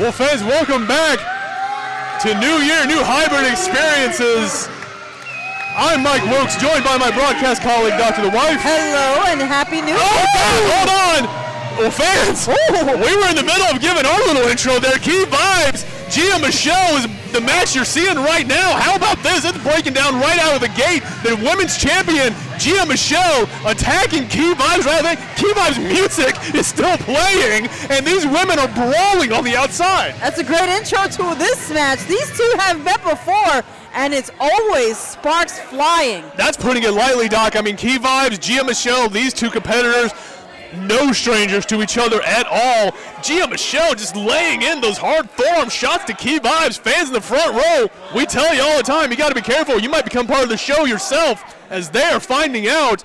Well, fans, welcome back to New Year, new hybrid experiences. I'm Mike Wilkes, joined by my broadcast colleague, Dr. The Wife. Hello, and Happy New Year. Hold on. Well, fans, we were in the middle of giving our little intro there. Key Vibez, Gia Michel is the match you're seeing right now. How about this? It's breaking down right out of the gate. The women's champion, Gia Michel, attacking Key Vibez right there. Key Vibez music is still playing, and these women are brawling on the outside. That's a great intro to this match. These two have met before, and it's always sparks flying. That's putting it lightly, Doc. I mean, Key Vibez, Gia Michel, these two competitors, no strangers to each other at all. Gia Michel just laying in those hard forearm shots to Key Vibez. Fans in the front row, we tell you all the time, you got to be careful. You might become part of the show yourself as they are finding out.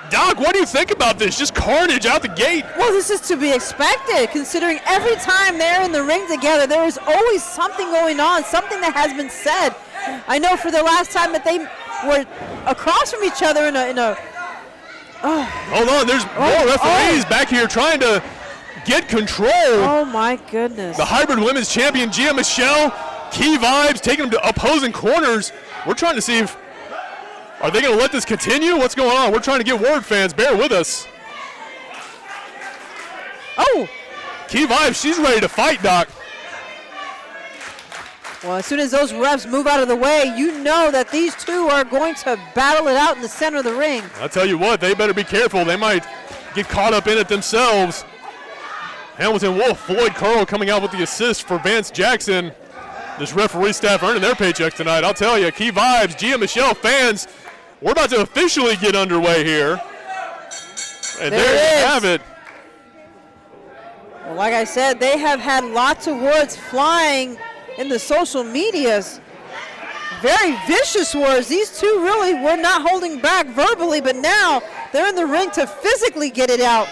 Doc, what do you think about this? Just carnage out the gate. Well, this is to be expected, considering every time they're in the ring together, there is always something going on, something that has been said. I know for the last time that they were across from each other in a Hold on, there's more referees back here trying to get control. Oh my goodness. The hybrid women's champion, Gia Michel, Key Vibez, taking them to opposing corners. We're trying to see if, are they going to let this continue? What's going on? We're trying to get word, fans. Bear with us. Oh. Key Vibez, she's ready to fight, Doc. Well, as soon as those refs move out of the way, you know that these two are going to battle it out in the center of the ring. I'll tell you what, they better be careful. They might get caught up in it themselves. Hamilton Wolf, Floyd Curl coming out with the assist for Vance Jackson. This referee staff earning their paychecks tonight. I'll tell you, Key Vibez, Gia Michel, fans, we're about to officially get underway here. And there you have it. Well, like I said, they have had lots of words flying in the social medias. Very vicious words. These two really were not holding back verbally, but now they're in the ring to physically get it out.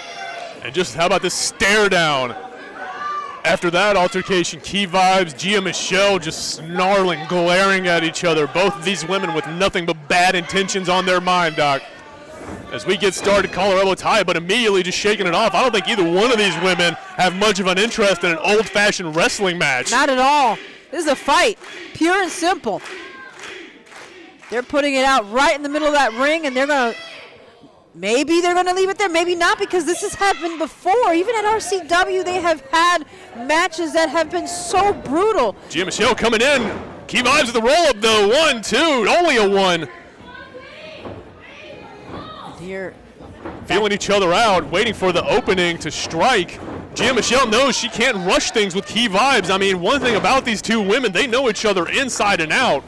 And just how about this stare down? After that altercation, Key Vibez, Gia Michel just snarling, glaring at each other. Both of these women with nothing but bad intentions on their mind, Doc. As we get started, collar elbow tie, but immediately just shaking it off. I don't think either one of these women have much of an interest in an old-fashioned wrestling match. Not at all. This is a fight, pure and simple. They're putting it out right in the middle of that ring, and maybe they're going to leave it there, maybe not, because this has happened before. Even at RCW, they have had matches that have been so brutal. Gia Michel coming in. Key Vibez with the roll-up, though. 1, 2, only a 1. Here, feeling each other out, waiting for the opening to strike. Gia Michel knows she can't rush things with Key Vibez. I mean, one thing about these two women, they know each other inside and out.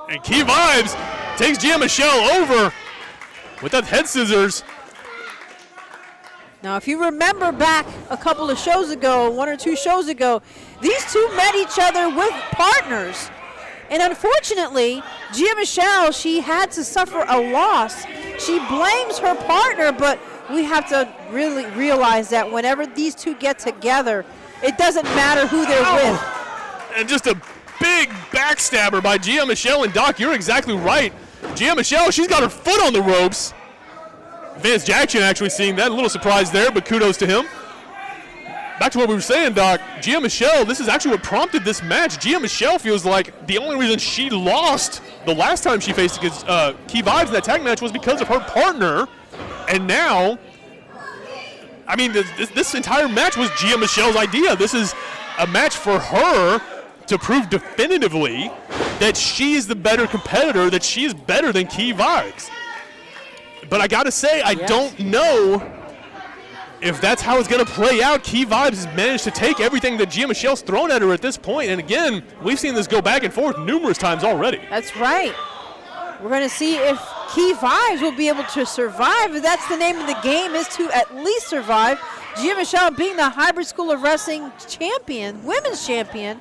And Key Vibez takes Gia Michel over with that head scissors. Now, if you remember back a couple of shows ago, 1 or 2 shows ago, these two met each other with partners. And unfortunately, Gia Michel, she had to suffer a loss. She blames her partner, but we have to really realize that whenever these two get together, it doesn't matter who they're with. And just a big backstabber by Gia Michel. And Doc, you're exactly right. Gia Michel, she's got her foot on the ropes. Vance Jackson actually seeing that. A little surprise there, but kudos to him. Back to what we were saying, Doc, Gia Michel, this is actually what prompted this match. Gia Michel feels like the only reason she lost the last time she faced against Key Vibez in that tag match was because of her partner. And now, I mean, this entire match was Gia Michel's idea. This is a match for her to prove definitively that she is the better competitor, that she is better than Key Vibez. But I gotta say, I don't know if that's how it's going to play out. Key Vibez has managed to take everything that Gia Michel's thrown at her at this point. And again, we've seen this go back and forth numerous times already. That's right. We're going to see if Key Vibez will be able to survive. If that's the name of the game, is to at least survive. Gia Michel being the Hybrid School of Wrestling champion, women's champion,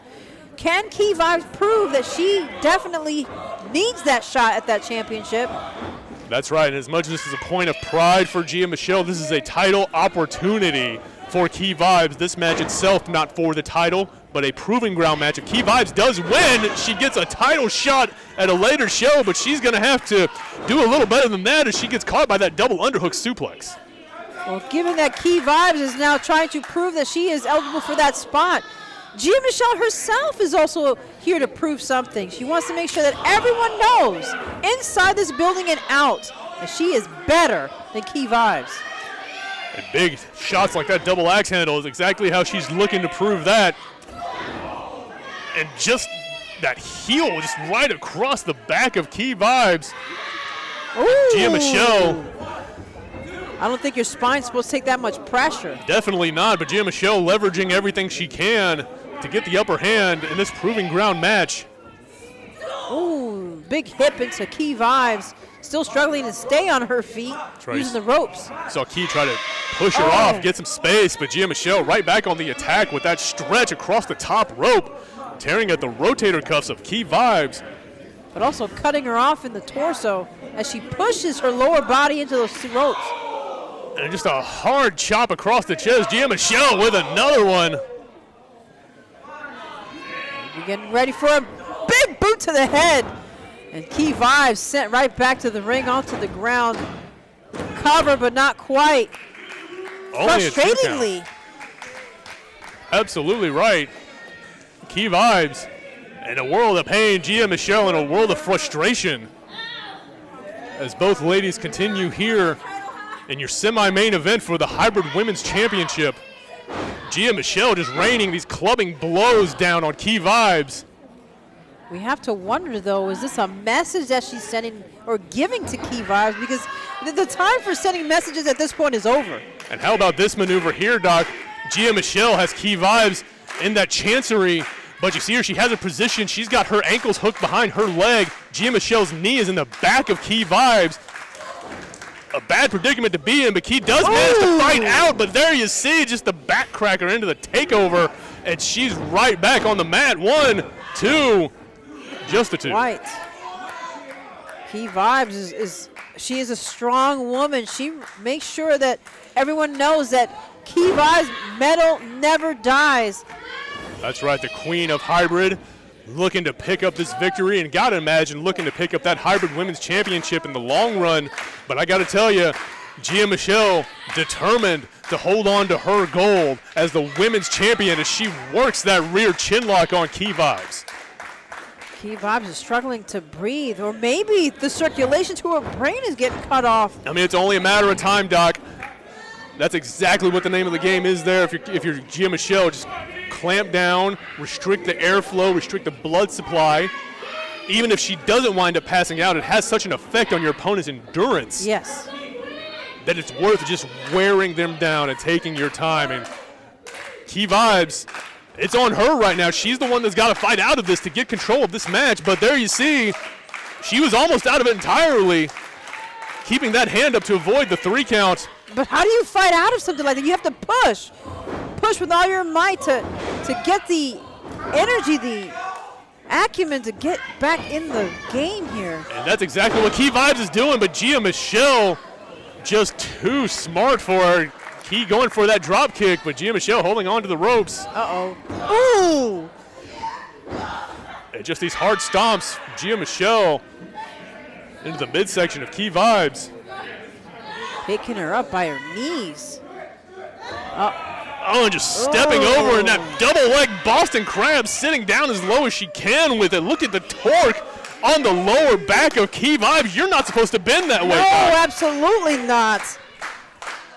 can Key Vibez prove that she definitely needs that shot at that championship? That's right, and as much as this is a point of pride for Gia Michel, this is a title opportunity for Key Vibez. This match itself not for the title, but a proving ground match. If Key Vibez does win, she gets a title shot at a later show, but she's going to have to do a little better than that as she gets caught by that double underhook suplex. Well, given that Key Vibez is now trying to prove that she is eligible for that spot, Gia Michel herself is also here to prove something. She wants to make sure that everyone knows inside this building and out that she is better than Key Vibez. And big shots like that double axe handle is exactly how she's looking to prove that. And just that heel just right across the back of Key Vibez. Gia Michel. I don't think your spine's supposed to take that much pressure. Definitely not, but Gia Michel leveraging everything she can to get the upper hand in this proving ground match. Ooh, big hip into Key Vibez. Still struggling to stay on her feet using the ropes. Saw Key try to push her off, get some space, but Gia Michel right back on the attack with that stretch across the top rope, tearing at the rotator cuffs of Key Vibez. But also cutting her off in the torso as she pushes her lower body into those two ropes. And just a hard chop across the chest. Gia Michel with another one. We're getting ready for a big boot to the head. And Key Vibez sent right back to the ring onto the ground. Cover, but not quite. Only frustratingly. Absolutely right. Key Vibez in a world of pain. Gia Michel in a world of frustration. As both ladies continue here in your semi-main event for the Hybrid Women's Championship. Gia Michel just raining these clubbing blows down on Key Vibez. We have to wonder, though, is this a message that she's sending or giving to Key Vibez? Because the time for sending messages at this point is over. And how about this maneuver here, Doc? Gia Michel has Key Vibez in that chancery, but you see her, she has a position. She's got her ankles hooked behind her leg. Gia Michel's knee is in the back of Key Vibez. A bad predicament to be in, but Key does manage to fight out, but there you see just the backcracker into the takeover, and she's right back on the mat. 1, 2, just a 2. Right. Key Vibez she is a strong woman. She makes sure that everyone knows that Key Vibez medal never dies. That's right, the queen of hybrid, looking to pick up this victory, and gotta imagine looking to pick up that Hybrid Women's Championship in the long run. But I gotta tell you, Gia Michel determined to hold on to her gold as the women's champion as she works that rear chin lock on Key Vibez. Key Vibez is struggling to breathe, or maybe the circulation to her brain is getting cut off. I mean, it's only a matter of time, Doc. That's exactly what the name of the game is there. If you're Gia Michel, just clamp down, restrict the airflow, restrict the blood supply. Even if she doesn't wind up passing out, it has such an effect on your opponent's endurance. Yes. That it's worth just wearing them down and taking your time. And Key Vibez, it's on her right now. She's the one that's got to fight out of this to get control of this match. But there you see, she was almost out of it entirely, keeping that hand up to avoid the 3 count. But how do you fight out of something like that? You have to push. Push with all your might to get the energy, the acumen to get back in the game here. And that's exactly what Key Vibez is doing, but Gia Michel just too smart for her. Key going for that drop kick, but Gia Michel holding on to the ropes. Uh-oh. Ooh! And just these hard stomps, Gia Michel into the midsection of Key Vibez. Picking her up by her knees. Oh, and just stepping over in that double leg Boston Crab, sitting down as low as she can with it. Look at the torque on the lower back of Key Vibez. You're not supposed to bend that way. No, absolutely not.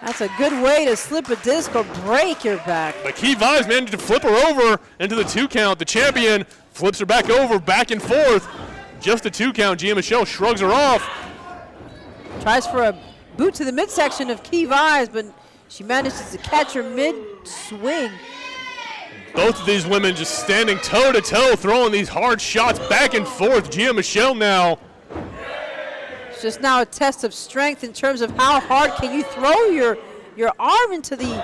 That's a good way to slip a disc or break your back. But Key Vibez managed to flip her over into the 2 count. The champion flips her back over, back and forth. Just a 2 count. Gia Michel shrugs her off. Tries for a boot to the midsection of Key Vibez, but she manages to catch her mid-swing. Both of these women just standing toe-to-toe, throwing these hard shots back and forth. Gia Michel now. It's just now a test of strength in terms of how hard can you throw your arm into the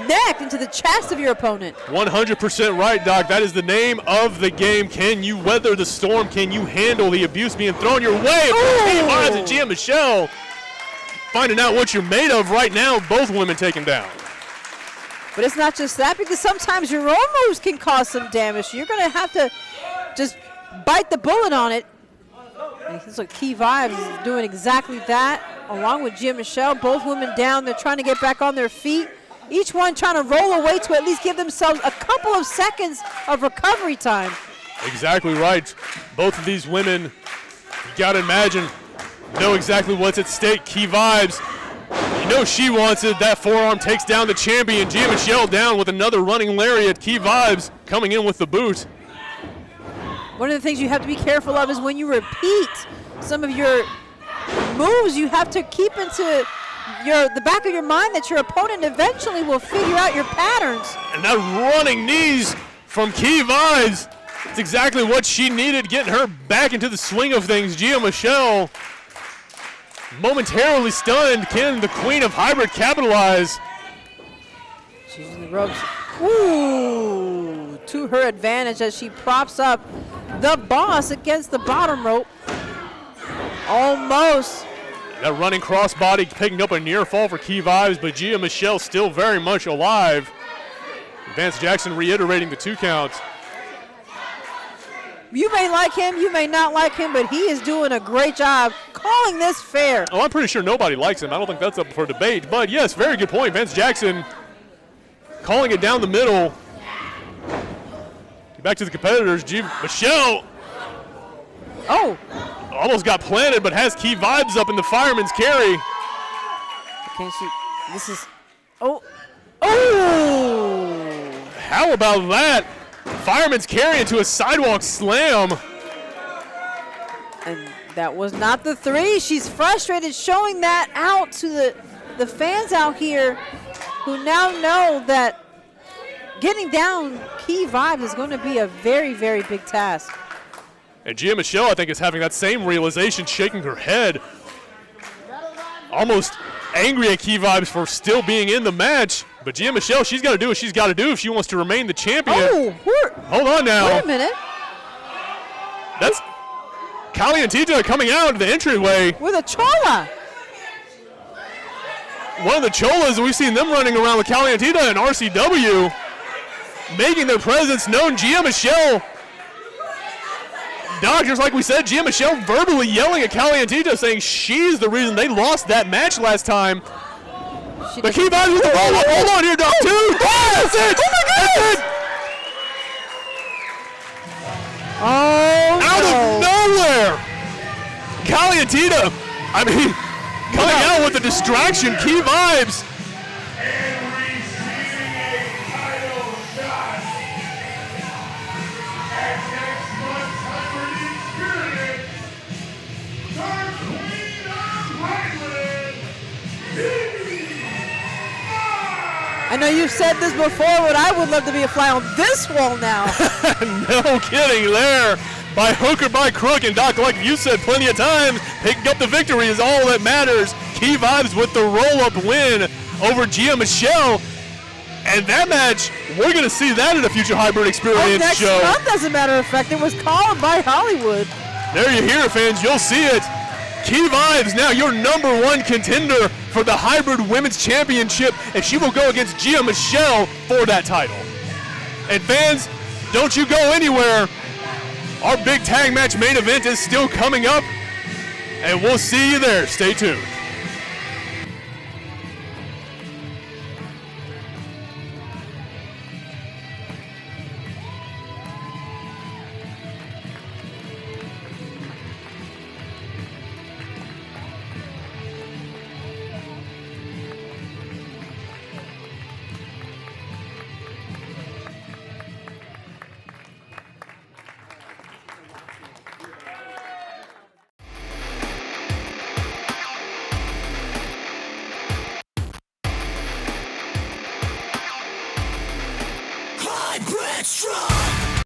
neck, into the chest of your opponent. 100% right, Doc. That is the name of the game. Can you weather the storm? Can you handle the abuse being thrown your way? Key Vibez and Gia Michel finding out what you're made of right now. Both women taken down. But it's not just that, because sometimes your own moves can cause some damage. You're going to have to just bite the bullet on it. Looks like Key Vibez is doing exactly that, along with Gia Michel. Both women down. They're trying to get back on their feet. Each one trying to roll away to at least give themselves a couple of seconds of recovery time. Exactly right. Both of these women, you got to imagine, know exactly what's at stake. Key Vibez, you know she wants it. That forearm takes down the champion. Gia Michel down with another running lariat. Key Vibez coming in with the boot. One of the things you have to be careful of is when you repeat some of your moves, you have to keep into the back of your mind that your opponent eventually will figure out your patterns. And that running knees from Key Vibez, it's exactly what she needed, getting her back into the swing of things. Gia Michel momentarily stunned. Can the queen of hybrid capitalize? She's using the ropes. Ooh, to her advantage as she props up the boss against the bottom rope. Almost. That running crossbody picking up a near fall for Key Vibez, but Gia Michel still very much alive. Vance Jackson reiterating the 2 count. You may like him, you may not like him, but he is doing a great job calling this fair. Oh, I'm pretty sure nobody likes him. I don't think that's up for debate. But yes, very good point. Vance Jackson calling it down the middle. Back to the competitors. Gia Michel. Oh. Almost got planted, but has Key Vibez up in the fireman's carry. Can she? This is. Oh. Oh. How about that? Fireman's carry into a sidewalk slam. And that was not the 3. She's frustrated, showing that out to the fans out here who now know that getting down Key Vibez is going to be a very, very big task. And Gia Michel, I think, is having that same realization, shaking her head. Almost angry at Key Vibez for still being in the match. But Gia Michel, she's got to do what she's got to do if she wants to remain the champion. Oh, hold on now. Wait a minute. That's Calientita coming out of the entryway. With a chola. One of the cholas, we've seen them running around with Calientita and RCW, making their presence known. Gia Michel, Doctors, like we said, Gia Michel verbally yelling at Calientita, saying she's the reason they lost that match last time. But Key Vibez with the roll up. Hold on here, Doc. 2. That's it. Oh my goodness. That's it. Oh, out of nowhere. Calientita, coming out with the distraction. Key Vibez. I know you've said this before, but I would love to be a fly on this wall now. No kidding there. By hook or by crook, and Doc, like you said plenty of times, picking up the victory is all that matters. Key Vibez with the roll-up win over Gia Michel. And that match, we're going to see that in a future Hybrid Experience next show. month, as a matter of fact, it was called by Hollywood. There you hear it, fans. You'll see it. Key Vibez now your #1 contender for the Hybrid Women's Championship, and she will go against Gia Michel for that title. And fans, don't you go anywhere. Our big tag match main event is still coming up, and we'll see you there. Stay tuned. Hybrid Strong!